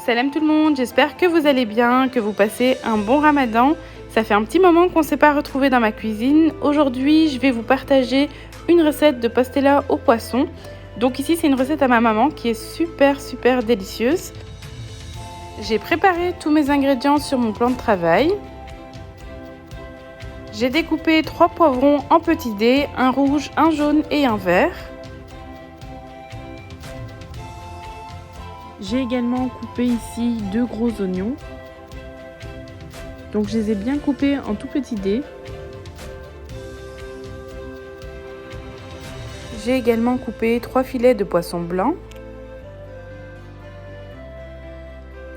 Salam tout le monde, j'espère que vous allez bien, que vous passez un bon ramadan. Ça fait un petit moment qu'on ne s'est pas retrouvés dans ma cuisine. Aujourd'hui, je vais vous partager une recette de pastella au poisson. Donc ici, c'est une recette à ma maman qui est super délicieuse. J'ai préparé tous mes ingrédients sur mon plan de travail. J'ai découpé 3 poivrons en petits dés, un rouge, un jaune et un vert. J'ai également coupé ici 2 gros oignons. Donc je les ai bien coupés en tout petits dés. J'ai également coupé 3 filets de poisson blanc.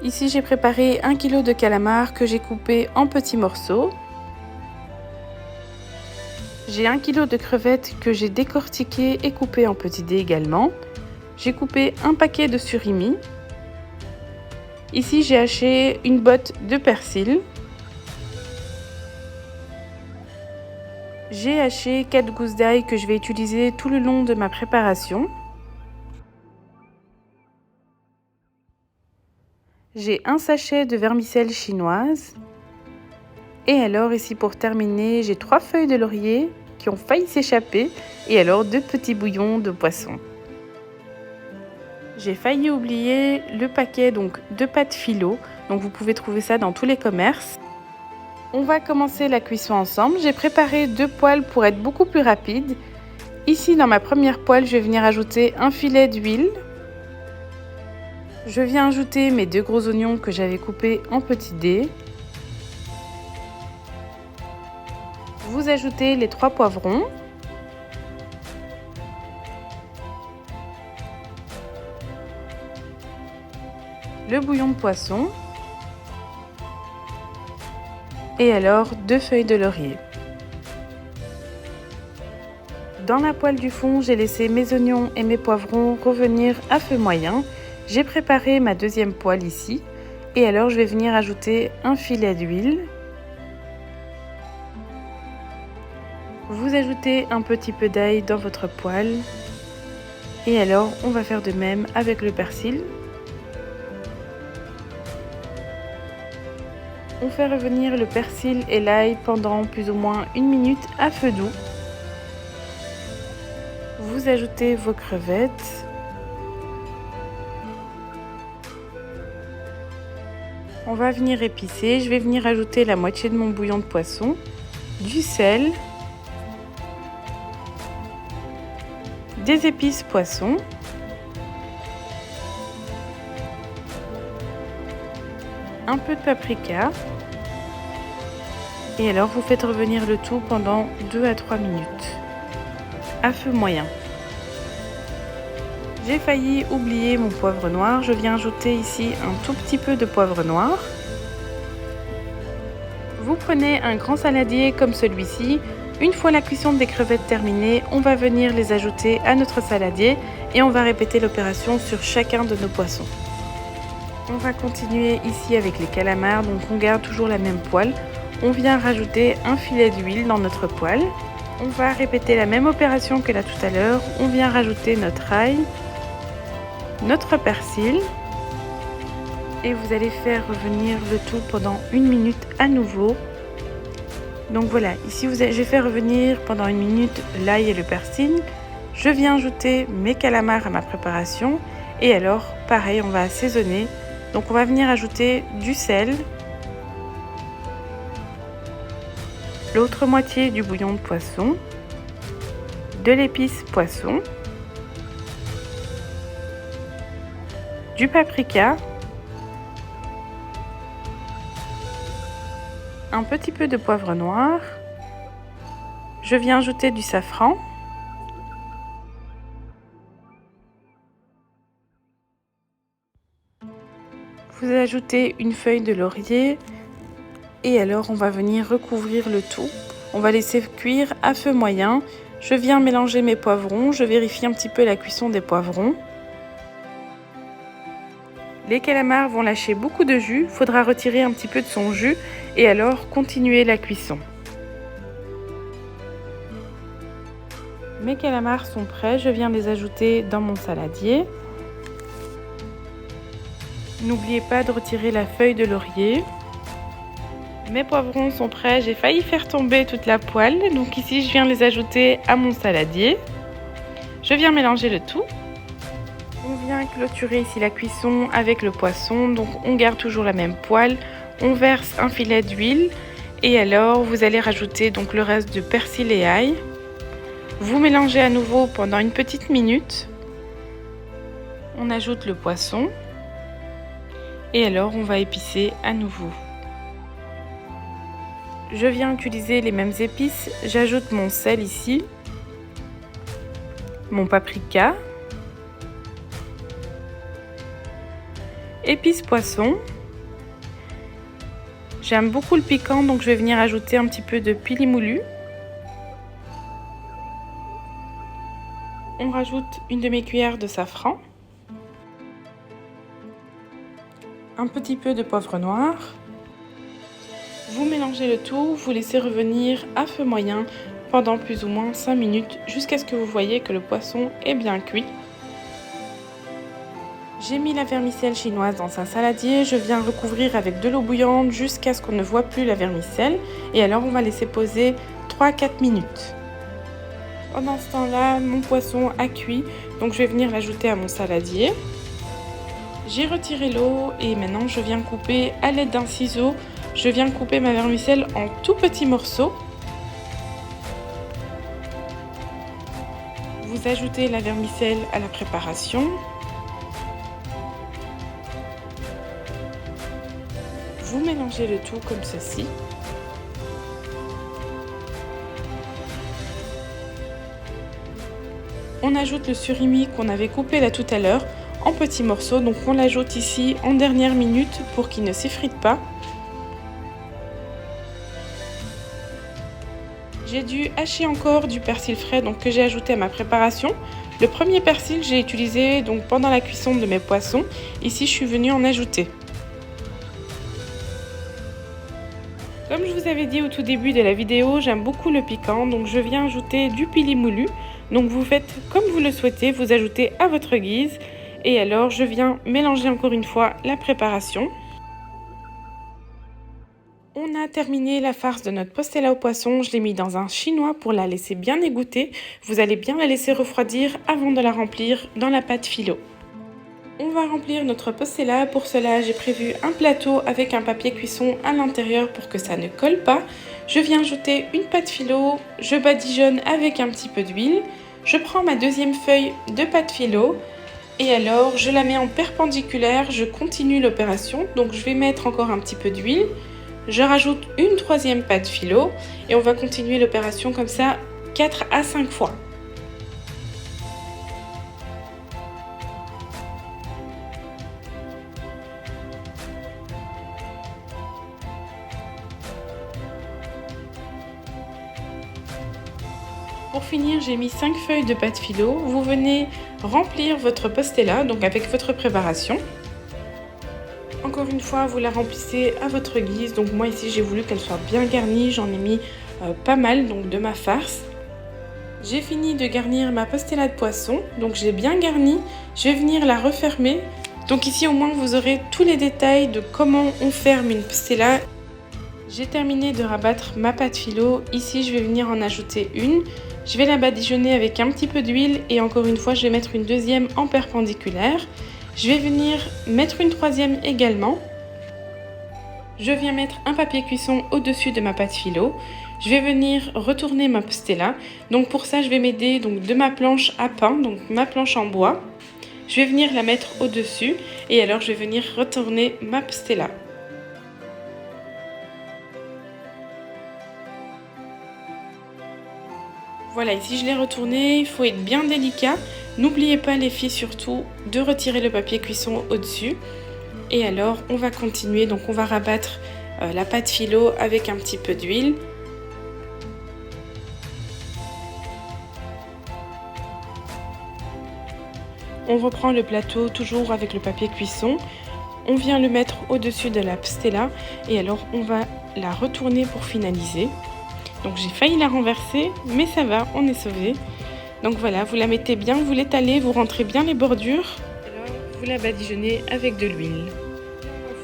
Ici j'ai préparé 1 kg de calamars que j'ai coupé en petits morceaux. J'ai 1 kg de crevettes que j'ai décortiquées et coupées en petits dés également. J'ai coupé un paquet de surimi. Ici j'ai haché une botte de persil. J'ai haché 4 gousses d'ail que je vais utiliser tout le long de ma préparation. J'ai un sachet de vermicelle chinoise. Et alors ici pour terminer, j'ai 3 feuilles de laurier qui ont failli s'échapper. Et alors 2 petits bouillons de poisson. J'ai failli oublier le paquet de pâte philo. Donc vous pouvez trouver ça dans tous les commerces. On va commencer la cuisson ensemble. J'ai préparé 2 poêles pour être beaucoup plus rapide. Ici dans ma première poêle, je vais venir ajouter un filet d'huile. Je viens ajouter mes 2 gros oignons que j'avais coupés en petits dés. Vous ajoutez les 3 poivrons. Le bouillon de poisson. Et alors 2 feuilles de laurier. Dans la poêle du fond, j'ai laissé mes oignons et mes poivrons revenir à feu moyen. J'ai préparé ma deuxième poêle ici. Et alors je vais venir ajouter un filet d'huile. Vous ajoutez un petit peu d'ail dans votre poêle. Et alors on va faire de même avec le persil. On fait revenir le persil et l'ail pendant plus ou moins 1 minute à feu doux. Vous ajoutez vos crevettes. On va venir épicer. Je vais venir ajouter la moitié de mon bouillon de poisson, du sel, des épices poisson, un peu de paprika. Et alors vous faites revenir le tout pendant 2 à 3 minutes à feu moyen. J'ai failli oublier mon poivre noir. Je viens ajouter ici un tout petit peu de poivre noir. Vous prenez un grand saladier comme celui-ci. Une fois la cuisson des crevettes terminée, on va venir les ajouter à notre saladier et on va répéter l'opération sur chacun de nos poissons. On va continuer ici avec les calamars, donc on garde toujours la même poêle. On vient rajouter un filet d'huile dans notre poêle. On va répéter la même opération que là tout à l'heure. On vient rajouter notre ail, notre persil. Et vous allez faire revenir le tout pendant 1 minute à nouveau. Donc voilà, ici j'ai fait revenir pendant 1 minute l'ail et le persil. Je viens ajouter mes calamars à ma préparation. Et alors, pareil, on va assaisonner. Donc on va venir ajouter du sel, l'autre moitié du bouillon de poisson, de l'épice poisson, du paprika, un petit peu de poivre noir. Je viens ajouter du safran. Vous ajoutez une feuille de laurier. Et alors on va venir recouvrir le tout. On va laisser cuire à feu moyen. Je viens mélanger mes poivrons. Je vérifie un petit peu la cuisson des poivrons. Les calamars vont lâcher beaucoup de jus. Il faudra retirer un petit peu de son jus et alors continuer la cuisson. Mes calamars sont prêts. Je viens les ajouter dans mon saladier. N'oubliez pas de retirer la feuille de laurier. Mes poivrons sont prêts, j'ai failli faire tomber toute la poêle. Donc ici, je viens les ajouter à mon saladier. Je viens mélanger le tout. On vient clôturer ici la cuisson avec le poisson. Donc on garde toujours la même poêle. On verse un filet d'huile. Et alors, vous allez rajouter donc le reste de persil et ail. Vous mélangez à nouveau pendant une petite minute. On ajoute le poisson. Et alors, on va épicer à nouveau. Je viens utiliser les mêmes épices. J'ajoute mon sel ici, mon paprika, épices poisson. J'aime beaucoup le piquant, donc je vais venir ajouter un petit peu de pili moulu. On rajoute une demi-cuillère de safran, un petit peu de poivre noir. Vous mélangez le tout, vous laissez revenir à feu moyen pendant plus ou moins 5 minutes jusqu'à ce que vous voyez que le poisson est bien cuit. J'ai mis la vermicelle chinoise dans un saladier, je viens recouvrir avec de l'eau bouillante jusqu'à ce qu'on ne voit plus la vermicelle et alors on va laisser poser 3-4 minutes. Pendant ce temps-là, mon poisson a cuit, donc je vais venir l'ajouter à mon saladier. J'ai retiré l'eau et maintenant je viens couper à l'aide d'un ciseau. Je viens couper ma vermicelle en tout petits morceaux. Vous ajoutez la vermicelle à la préparation. Vous mélangez le tout comme ceci. On ajoute le surimi qu'on avait coupé là tout à l'heure en petits morceaux. Donc on l'ajoute ici en dernière minute pour qu'il ne s'effrite pas. J'ai dû hacher encore du persil frais donc que j'ai ajouté à ma préparation. Le premier persil j'ai utilisé donc pendant la cuisson de mes poissons. Ici je suis venue en ajouter. Comme je vous avais dit au tout début de la vidéo, j'aime beaucoup le piquant, donc je viens ajouter du pili moulu. Donc vous faites comme vous le souhaitez, vous ajoutez à votre guise. Et alors je viens mélanger encore une fois la préparation. On a terminé la farce de notre pastella au poisson, je l'ai mis dans un chinois pour la laisser bien égoutter. Vous allez bien la laisser refroidir avant de la remplir dans la pâte philo. On va remplir notre pastella, pour cela j'ai prévu un plateau avec un papier cuisson à l'intérieur pour que ça ne colle pas. Je viens ajouter une pâte philo, je badigeonne avec un petit peu d'huile. Je prends ma deuxième feuille de pâte philo et alors je la mets en perpendiculaire, je continue l'opération. Donc je vais mettre encore un petit peu d'huile. Je rajoute une troisième pâte philo et on va continuer l'opération comme ça 4 à 5 fois. Pour finir, j'ai mis 5 feuilles de pâte philo. Vous venez remplir votre pastella donc avec votre préparation. Encore une fois, vous la remplissez à votre guise. Donc moi ici, j'ai voulu qu'elle soit bien garnie. J'en ai mis pas mal donc de ma farce. J'ai fini de garnir ma pastella de poisson. Donc j'ai bien garni. Je vais venir la refermer. Donc ici au moins vous aurez tous les détails de comment on ferme une pastella. J'ai terminé de rabattre ma pâte philo. Ici, je vais venir en ajouter une. Je vais la badigeonner avec un petit peu d'huile et encore une fois, je vais mettre une deuxième en perpendiculaire. Je vais venir mettre une troisième également. Je viens mettre un papier cuisson au-dessus de ma pâte philo. Je vais venir retourner ma pastella. Donc pour ça, je vais m'aider de ma planche à pain, donc ma planche en bois. Je vais venir la mettre au-dessus et alors je vais venir retourner ma pastella. Voilà, ici je l'ai retourné, il faut être bien délicat. N'oubliez pas les filles surtout de retirer le papier cuisson au-dessus. Et alors on va continuer, donc on va rabattre la pâte philo avec un petit peu d'huile. On reprend le plateau toujours avec le papier cuisson. On vient le mettre au-dessus de la pastella et alors on va la retourner pour finaliser. Donc j'ai failli la renverser, mais ça va, on est sauvé. Donc voilà, vous la mettez bien, vous l'étalez, vous rentrez bien les bordures. Alors vous la badigeonnez avec de l'huile.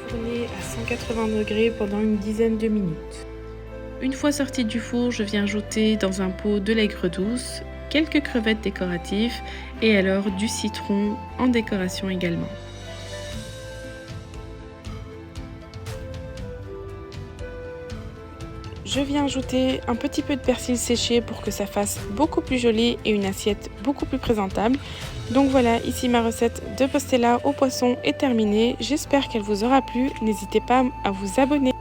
tourner à 180 degrés pendant une dizaine de minutes. Une fois sorti du four, je viens ajouter dans un pot de l'aigre douce, quelques crevettes décoratives et alors du citron en décoration également. Je viens ajouter un petit peu de persil séché pour que ça fasse beaucoup plus joli et une assiette beaucoup plus présentable. Donc voilà, ici ma recette de pastella au poisson est terminée. J'espère qu'elle vous aura plu. N'hésitez pas à vous abonner.